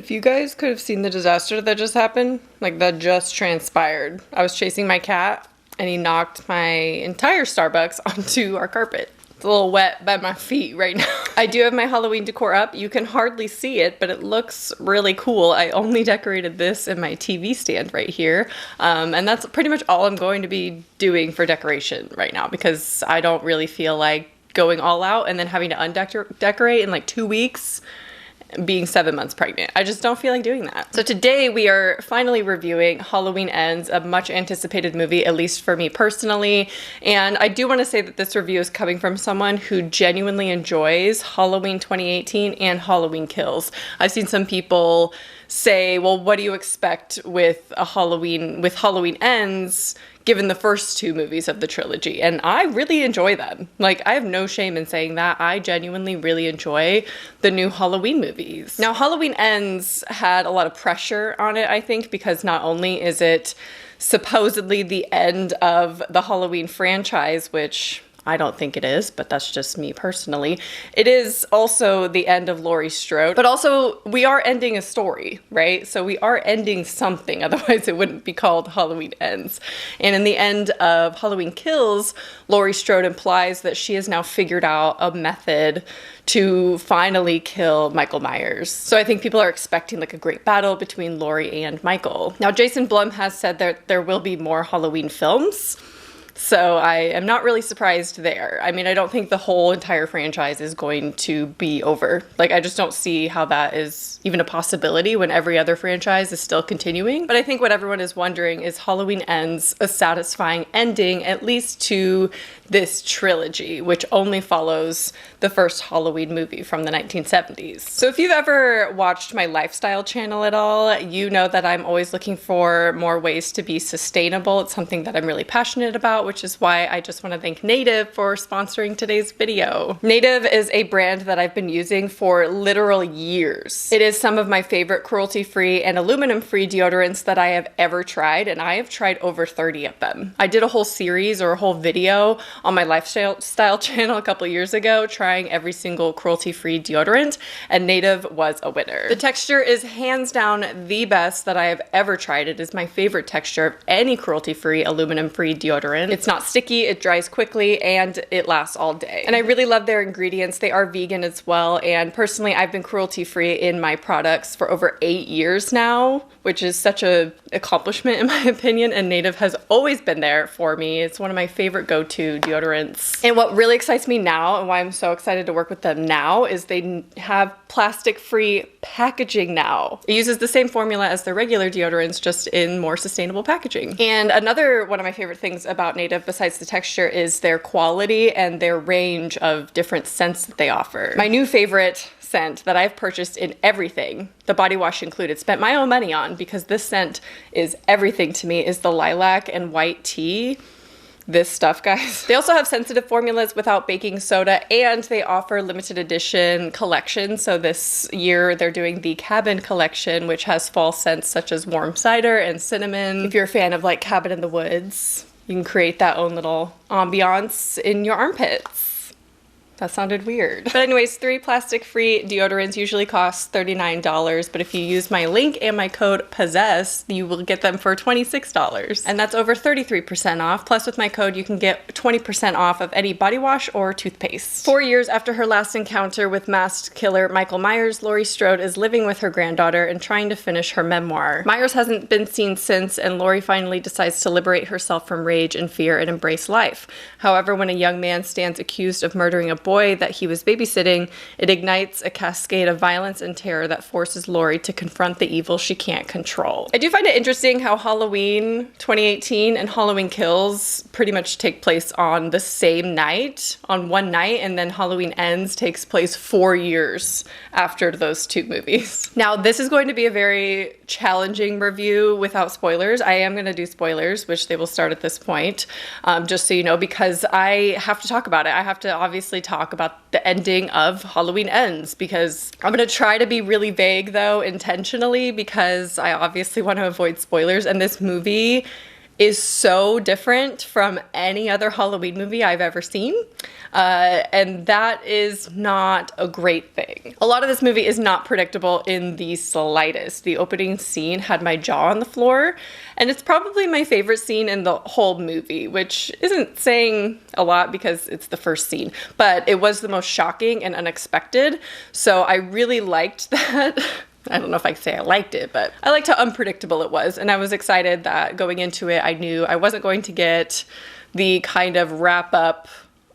If you guys could have seen the disaster that just happened, like that just transpired. I was chasing my cat and he knocked my entire Starbucks onto our carpet. It's a little wet by my feet right now. I do have my Halloween decor up. You can hardly see it, but it looks really cool. I only decorated this in my TV stand right here. And that's pretty much all I'm going to be doing for decoration right now because I don't really feel like going all out and then having to undecorate in like 2 weeks. Being 7 months pregnant. I just don't feel like doing that. So today we are finally reviewing Halloween Ends, a much anticipated movie, at least for me personally. And I do want to say that this review is coming from someone who genuinely enjoys Halloween 2018 and Halloween Kills. I've seen some people say, well, what do you expect with Halloween Ends, given the first two movies of the trilogy? And I really enjoy them. Like, I have no shame in saying that. I genuinely really enjoy the new Halloween movies. Now, Halloween Ends had a lot of pressure on it, I think, because not only is it supposedly the end of the Halloween franchise, which I don't think it is, but that's just me personally. It is also the end of Laurie Strode, but also we are ending a story, right? So we are ending something, otherwise it wouldn't be called Halloween Ends. And in the end of Halloween Kills, Laurie Strode implies that she has now figured out a method to finally kill Michael Myers. So I think people are expecting like a great battle between Laurie and Michael. Now, Jason Blum has said that there will be more Halloween films. So I am not really surprised there. I mean, I don't think the whole entire franchise is going to be over. Like, I just don't see how that is even a possibility when every other franchise is still continuing. But I think what everyone is wondering is Halloween Ends a satisfying ending, at least to this trilogy, which only follows the first Halloween movie from the 1970s. So if you've ever watched my lifestyle channel at all, you know that I'm always looking for more ways to be sustainable. It's something that I'm really passionate about, which is why I just want to thank Native for sponsoring today's video. Native is a brand that I've been using for literal years. It is some of my favorite cruelty-free and aluminum-free deodorants that I have ever tried, and I have tried over 30 of them. I did a whole series or a whole video on my lifestyle channel a couple years ago trying every single cruelty-free deodorant, and Native was a winner. The texture is hands down the best that I have ever tried. It is my favorite texture of any cruelty-free, aluminum-free deodorant. It's not sticky, it dries quickly, and it lasts all day. And I really love their ingredients. They are vegan as well, and personally, I've been cruelty-free in my products for over 8 years now, which is such an accomplishment in my opinion, and Native has always been there for me. It's one of my favorite go-to deodorants. And what really excites me now, and why I'm so excited to work with them now, is they have plastic-free packaging now. It uses the same formula as their regular deodorants, just in more sustainable packaging. And another one of my favorite things about Native, besides the texture, is their quality and their range of different scents that they offer. My new favorite scent that I've purchased in everything, the body wash included, spent my own money on because this scent is everything to me, is the lilac and white tea. This stuff, guys. They also have sensitive formulas without baking soda, and they offer limited edition collections. So this year they're doing the Cabin collection, which has fall scents such as warm cider and cinnamon. If you're a fan of like Cabin in the Woods, you can create that own little ambiance in your armpits. That sounded weird. But anyways, 3 plastic-free deodorants usually cost $39, but if you use my link and my code POSSESS, you will get them for $26. And that's over 33% off. Plus with my code, you can get 20% off of any body wash or toothpaste. 4 years after her last encounter with masked killer Michael Myers, Laurie Strode is living with her granddaughter and trying to finish her memoir. Myers hasn't been seen since, and Laurie finally decides to liberate herself from rage and fear and embrace life. However, when a young man stands accused of murdering a boy that he was babysitting, it ignites a cascade of violence and terror that forces Laurie to confront the evil she can't control. I do find it interesting how Halloween 2018 and Halloween Kills pretty much take place on the same night, on one night, and then Halloween Ends takes place 4 years after those two movies. Now, this is going to be a very challenging review without spoilers. I am going to do spoilers, which they will start at this point, just so you know, because I have to talk about it. I have to obviously talk about the ending of Halloween Ends, because I'm going to try to be really vague though, intentionally, because I obviously want to avoid spoilers, and this movie is so different from any other Halloween movie I've ever seen. And that is not a great thing. A lot of this movie is not predictable in the slightest. The opening scene had my jaw on the floor, and it's probably my favorite scene in the whole movie, which isn't saying a lot because it's the first scene, but it was the most shocking and unexpected. So I really liked that. I don't know if I could say I liked it, but I liked how unpredictable it was. And I was excited that going into it, I knew I wasn't going to get the kind of wrap up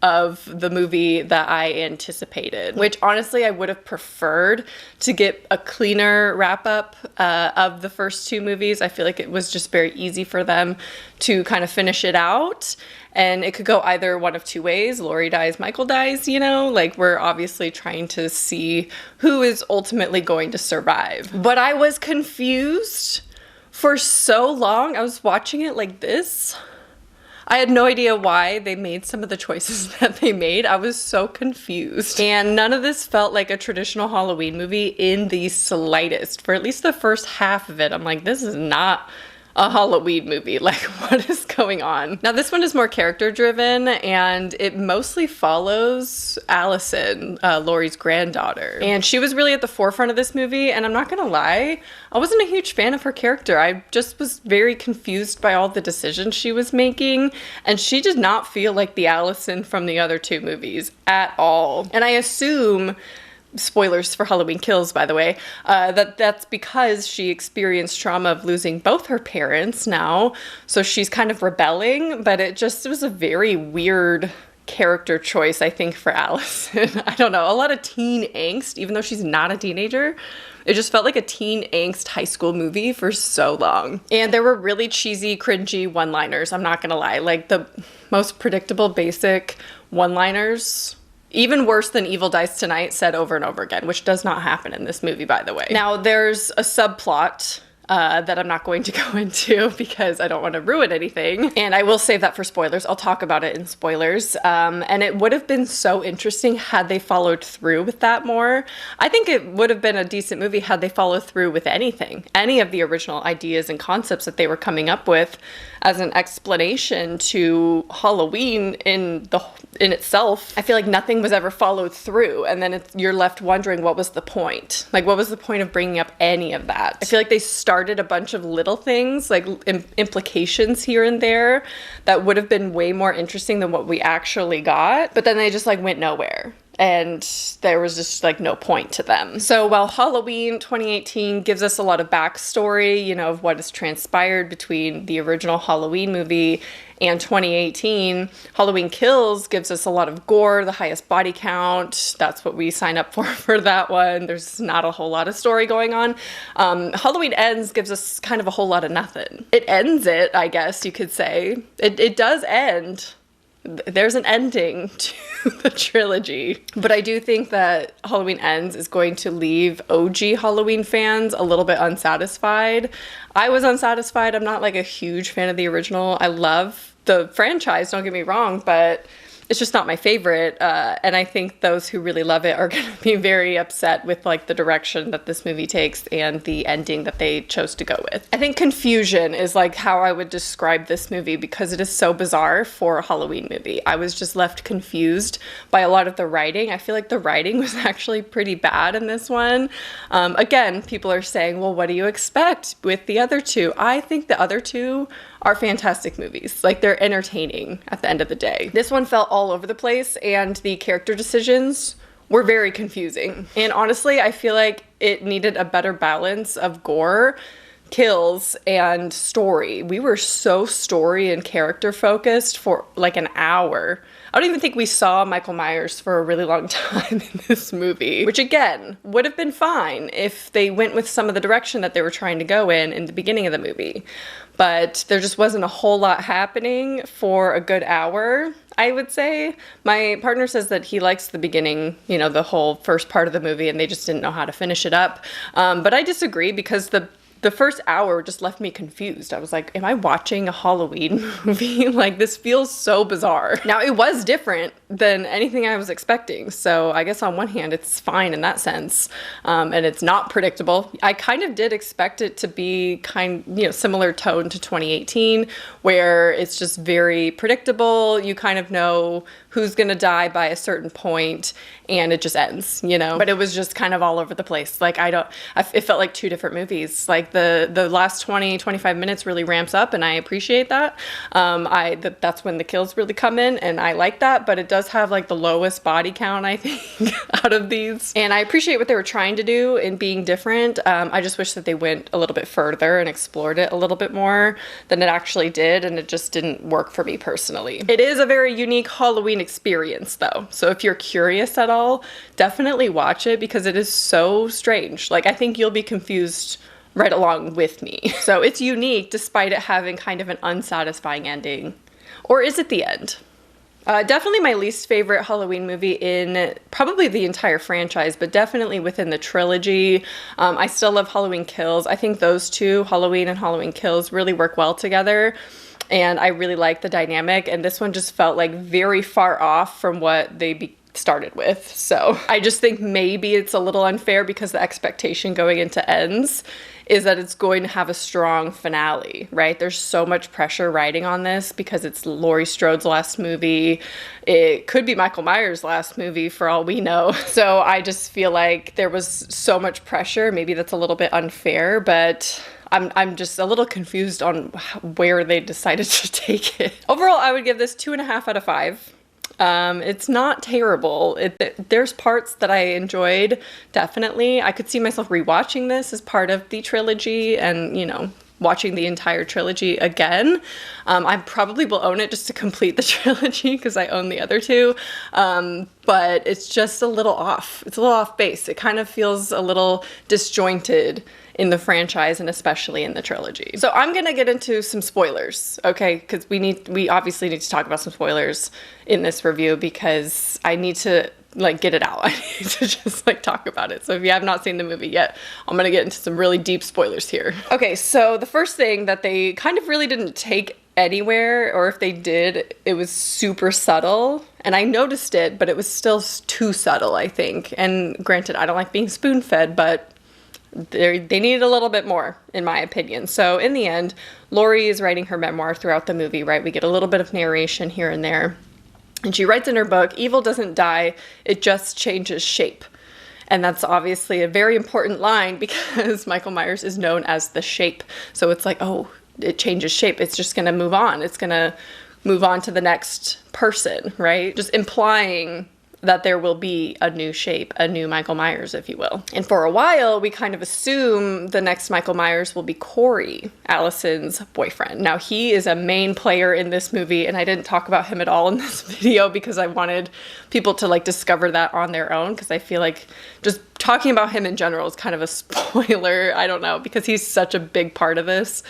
of the movie that I anticipated, which honestly I would have preferred to get a cleaner wrap up of the first two movies. I feel like it was just very easy for them to kind of finish it out, and it could go either one of two ways. Laurie dies, Michael dies, you know, like we're obviously trying to see who is ultimately going to survive. But I was confused for so long. I was watching it like this. I had no idea why they made some of the choices that they made. I was so confused. And none of this felt like a traditional Halloween movie in the slightest. For at least the first half of it, I'm like, this is not a Halloween movie. Like, what is going on? Now, this one is more character driven, and it mostly follows Allison, Laurie's granddaughter. And she was really at the forefront of this movie, and I'm not gonna lie, I wasn't a huge fan of her character. I just was very confused by all the decisions she was making, and she did not feel like the Allison from the other two movies at all. And I assume, spoilers for Halloween Kills, by the way, that's because she experienced trauma of losing both her parents now, so she's kind of rebelling, but it was a very weird character choice, I think, for Allison. I don't know, a lot of teen angst, even though she's not a teenager. It just felt like a teen angst high school movie for so long. And there were really cheesy, cringy one-liners, I'm not gonna lie. Like the most predictable, basic one-liners, even worse than Evil Dies Tonight, said over and over again, which does not happen in this movie, by the way. Now, there's a subplot that I'm not going to go into because I don't want to ruin anything. And I will save that for spoilers. I'll talk about it in spoilers. And it would have been so interesting had they followed through with that more. I think it would have been a decent movie had they followed through with anything, any of the original ideas and concepts that they were coming up with as an explanation to Halloween in itself. I feel like nothing was ever followed through, and then you're left wondering, what was the point? Like, what was the point of bringing up any of that? I feel like they started a bunch of little things, like implications here and there, that would have been way more interesting than what we actually got, but then they just like went nowhere. And there was just like no point to them. So while Halloween 2018 gives us a lot of backstory, you know, of what has transpired between the original Halloween movie and 2018, Halloween Kills gives us a lot of gore, the highest body count. That's what we sign up for that one. There's not a whole lot of story going on. Halloween Ends gives us kind of a whole lot of nothing. It ends it, I guess you could say. It does end. There's an ending to the trilogy. But I do think that Halloween Ends is going to leave OG Halloween fans a little bit unsatisfied. I was unsatisfied. I'm not like a huge fan of the original. I love the franchise, don't get me wrong, but it's just not my favorite. And I think those who really love it are going to be very upset with like the direction that this movie takes and the ending that they chose to go with. I think confusion is like how I would describe this movie because it is so bizarre for a Halloween movie. I was just left confused by a lot of the writing. I feel like the writing was actually pretty bad in this one. Again, people are saying, well, what do you expect with the other two? I think the other two are fantastic movies. Like, they're entertaining at the end of the day. This one felt all over the place, and the character decisions were very confusing. And honestly, I feel like it needed a better balance of gore, kills, and story. We were so story and character focused for like an hour. I don't even think we saw Michael Myers for a really long time in this movie, which again, would have been fine if they went with some of the direction that they were trying to go in the beginning of the movie. But there just wasn't a whole lot happening for a good hour, I would say. My partner says that he likes the beginning, you know, the whole first part of the movie, and they just didn't know how to finish it up. But I disagree because the the first hour just left me confused. I was like, am I watching a Halloween movie? Like, this feels so bizarre. Now, it was different than anything I was expecting. So I guess on one hand, it's fine in that sense. And it's not predictable. I kind of did expect it to be similar tone to 2018, where it's just very predictable. You kind of know who's gonna die by a certain point, and it just ends, But it was just kind of all over the place. Like, it felt like two different movies. Like, the last 20, 25 minutes really ramps up, and I appreciate that. That's when the kills really come in, and I like that, but it does have like the lowest body count, I think, out of these. And I appreciate what they were trying to do in being different. I just wish that they went a little bit further and explored it a little bit more than it actually did, and it just didn't work for me personally. It is a very unique Halloween experience though. So if you're curious at all, definitely watch it because it is so strange. Like, I think you'll be confused right along with me. So it's unique despite it having kind of an unsatisfying ending. Or is it the end? Definitely my least favorite Halloween movie in probably the entire franchise, but definitely within the trilogy. I still love Halloween Kills. I think those two, Halloween and Halloween Kills, really work well together. And I really like the dynamic. And this one just felt like very far off from what they started with. So I just think maybe it's a little unfair because the expectation going into Ends is that it's going to have a strong finale, right? There's so much pressure riding on this because it's Laurie Strode's last movie. It could be Michael Myers' last movie for all we know. So I just feel like there was so much pressure. Maybe that's a little bit unfair, but I'm just a little confused on where they decided to take it. Overall, I would give this 2.5 out of 5. It's not terrible. There's parts that I enjoyed, definitely. I could see myself rewatching this as part of the trilogy and, watching the entire trilogy again. I probably will own it just to complete the trilogy because I own the other two. But it's just a little off. It's a little off base. It kind of feels a little disjointed in the franchise and especially in the trilogy. So I'm gonna get into some spoilers, okay? Because we obviously need to talk about some spoilers in this review because I need to get it out. I need to just talk about it. So if you have not seen the movie yet, I'm gonna get into some really deep spoilers here. Okay, so the first thing that they kind of really didn't take anywhere, or if they did, it was super subtle. And I noticed it, but it was still too subtle, I think. And granted, I don't like being spoon-fed, but they needed a little bit more, in my opinion. So in the end, Laurie is writing her memoir throughout the movie, right? We get a little bit of narration here and there. And she writes in her book, evil doesn't die, it just changes shape. And that's obviously a very important line because Michael Myers is known as the Shape. So it's like, oh, it changes shape. It's just going to move on. It's going to move on to the next person, right? Just implying that there will be a new Shape, a new Michael Myers, if you will. And for a while, we kind of assume the next Michael Myers will be Corey, Allison's boyfriend. Now, he is a main player in this movie, and I didn't talk about him at all in this video because I wanted people to discover that on their own, because I feel like just talking about him in general is kind of a spoiler. I don't know, because he's such a big part of this,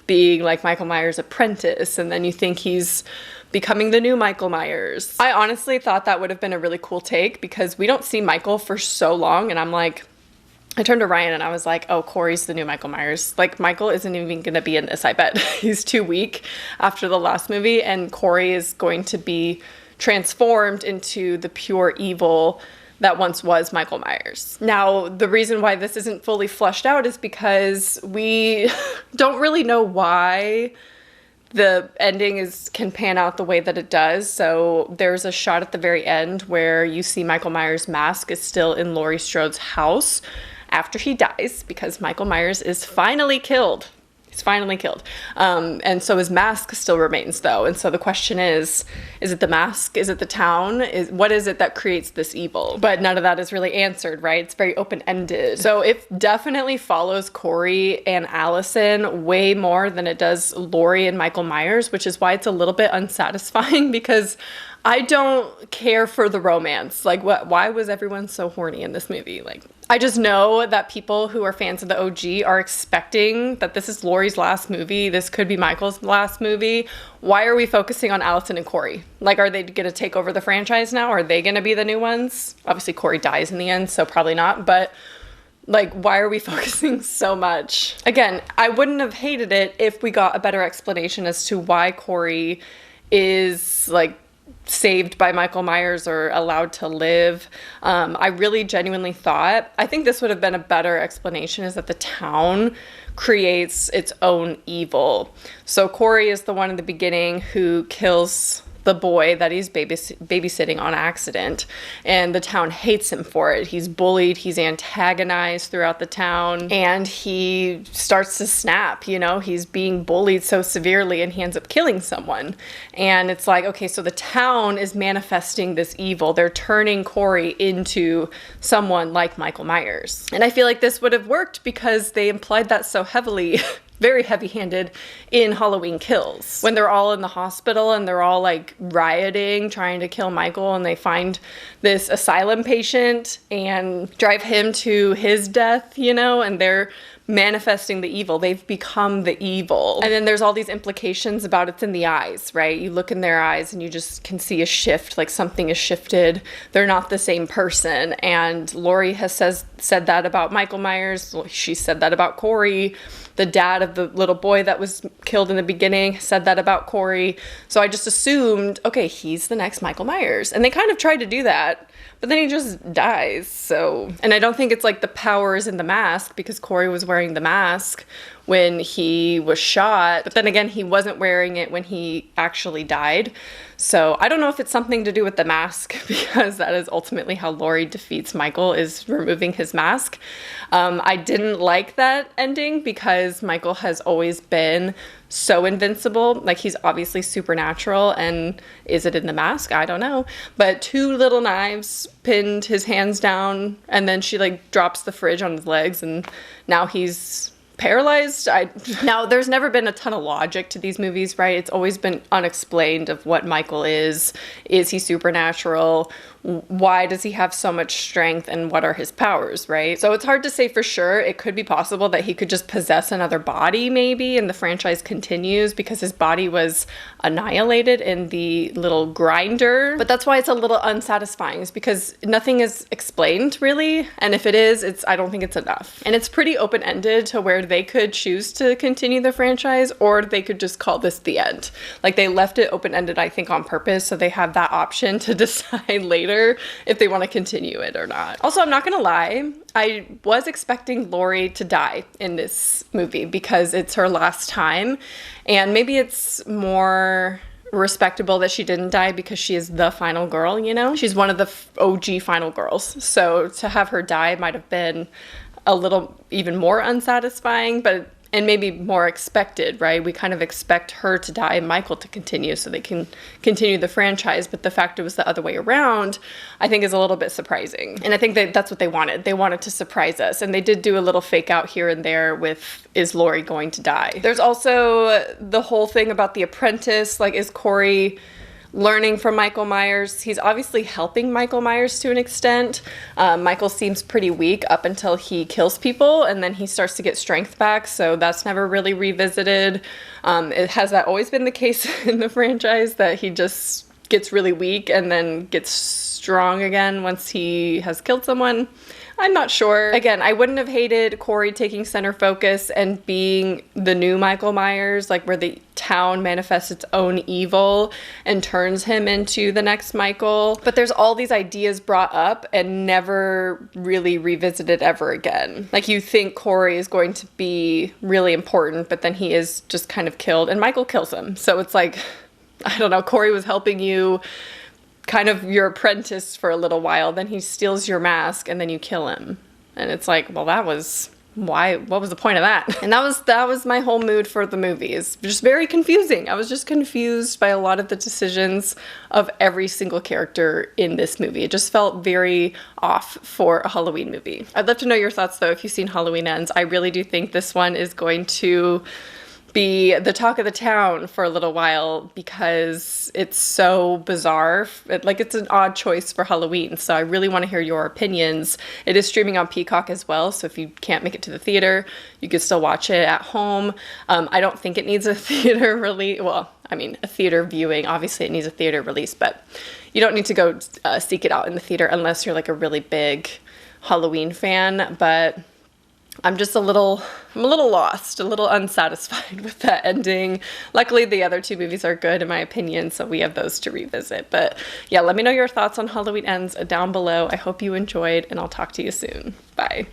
being Michael Myers' apprentice, and then you think he's becoming the new Michael Myers. I honestly thought that would have been a really cool take because we don't see Michael for so long, and I turned to Ryan and I was like, oh, Corey's the new Michael Myers. Michael isn't even gonna be in this, I bet. He's too weak after the last movie, and Corey is going to be transformed into the pure evil that once was Michael Myers. Now, the reason why this isn't fully fleshed out is because we don't really know why the ending can pan out the way that it does. So there's a shot at the very end where you see Michael Myers' mask is still in Laurie Strode's house after he dies, because Michael Myers is finally killed. He's finally killed. And so his mask still remains, though. And so the question is it the mask? Is it the town? What is it that creates this evil? But none of that is really answered, right? It's very open-ended. So it definitely follows Corey and Allison way more than it does Laurie and Michael Myers, which is why it's a little bit unsatisfying, because I don't care for the romance. Why was everyone so horny in this movie? I just know that people who are fans of the OG are expecting that this is Laurie's last movie. This could be Michael's last movie. Why are we focusing on Allison and Corey? Are they going to take over the franchise now? Are they going to be the new ones? Obviously, Corey dies in the end, so probably not. But Like, why are we focusing so much? Again, I wouldn't have hated it if we got a better explanation as to why Corey is, like, saved by Michael Myers or allowed to live. I really genuinely thought, I think this would have been a better explanation, is that the town creates its own evil. So Corey is the one in the beginning who kills the boy that he's babysitting on accident, and the town hates him for it. He's bullied, he's antagonized throughout the town, and he starts to snap, you know, he's being bullied so severely and he ends up killing someone. And it's like, okay, so the town is manifesting this evil. They're turning Corey into someone like Michael Myers. And I feel like this would have worked because they implied that so heavily very heavy-handed in Halloween Kills. When they're all in the hospital and they're all like rioting, trying to kill Michael, and they find this asylum patient and drive him to his death, you know, and they're manifesting the evil. They've become the evil. And then there's all these implications about it's in the eyes, right? You look in their eyes and you just can see a shift, like something is shifted. They're not the same person. And Laurie has said that about Michael Myers. She said that about Corey. The dad of the little boy that was killed in the beginning said that about Corey. So I just assumed, okay, he's the next Michael Myers. And they kind of tried to do that, but then he just dies. So, and I don't think it's like the power is in the mask, because Corey was wearing the mask when he was shot. But then again, he wasn't wearing it when he actually died. So I don't know if it's something to do with the mask, because that is ultimately how Laurie defeats Michael, is removing his mask. I didn't like that ending because Michael has always been so invincible. Like, he's obviously supernatural, and is it in the mask? I don't know. But 2 little knives pinned his hands down, and then she like drops the fridge on his legs, and now he's paralyzed. Now, there's never been a ton of logic to these movies, right? It's always been unexplained of what Michael is. Is he supernatural? Why does he have so much strength, and what are his powers, right? So it's hard to say for sure. It could be possible that he could just possess another body maybe, and the franchise continues because his body was annihilated in the little grinder. But that's why it's a little unsatisfying, is because nothing is explained really, and if it is, I don't think it's enough. And it's pretty open-ended to where they could choose to continue the franchise, or they could just call this the end. Like, they left it open-ended, I think, on purpose, so they have that option to decide later if they want to continue it or not. Also, I'm not gonna lie, I was expecting Laurie to die in this movie because it's her last time, and maybe it's more respectable that she didn't die because she is the final girl, you know? She's one of the OG final girls, so to have her die might have been a little even more unsatisfying, and maybe more expected, right? We kind of expect her to die and Michael to continue so they can continue the franchise, but the fact it was the other way around, I think, is a little bit surprising. And I think that's what they wanted. They wanted to surprise us, and they did do a little fake out here and there with, is Laurie going to die? There's also the whole thing about the apprentice, like, is Corey learning from Michael Myers? He's obviously helping Michael Myers to an extent. Michael seems pretty weak up until he kills people, and then he starts to get strength back, so that's never really revisited. Has that always been the case in the franchise, that he just gets really weak and then gets strong again once he has killed someone? I'm not sure. Again, I wouldn't have hated Corey taking center focus and being the new Michael Myers, like where the town manifests its own evil and turns him into the next Michael. But there's all these ideas brought up and never really revisited ever again. Like, you think Corey is going to be really important, but then he is just kind of killed, and Michael kills him. So it's like, I don't know, Corey was helping you, kind of your apprentice for a little while, then he steals your mask and then you kill him. And it's like, well, that was why, what was the point of that? And that was my whole mood for the movie. It's just very confusing. I was just confused by a lot of the decisions of every single character in this movie. It just felt very off for a Halloween movie. I'd love to know your thoughts though if you've seen Halloween Ends. I really do think this one is going to be the talk of the town for a little while because it's so bizarre. It's an odd choice for Halloween, so I really want to hear your opinions. It is streaming on Peacock as well, so if you can't make it to the theater, you can still watch it at home. I don't think it needs a theater release. Well, I mean, a theater viewing. Obviously, it needs a theater release, but you don't need to go seek it out in the theater unless you're like a really big Halloween fan. But I'm just I'm a little lost, a little unsatisfied with that ending. Luckily, the other two movies are good in my opinion, so we have those to revisit. But yeah, let me know your thoughts on Halloween Ends down below. I hope you enjoyed, and I'll talk to you soon. Bye.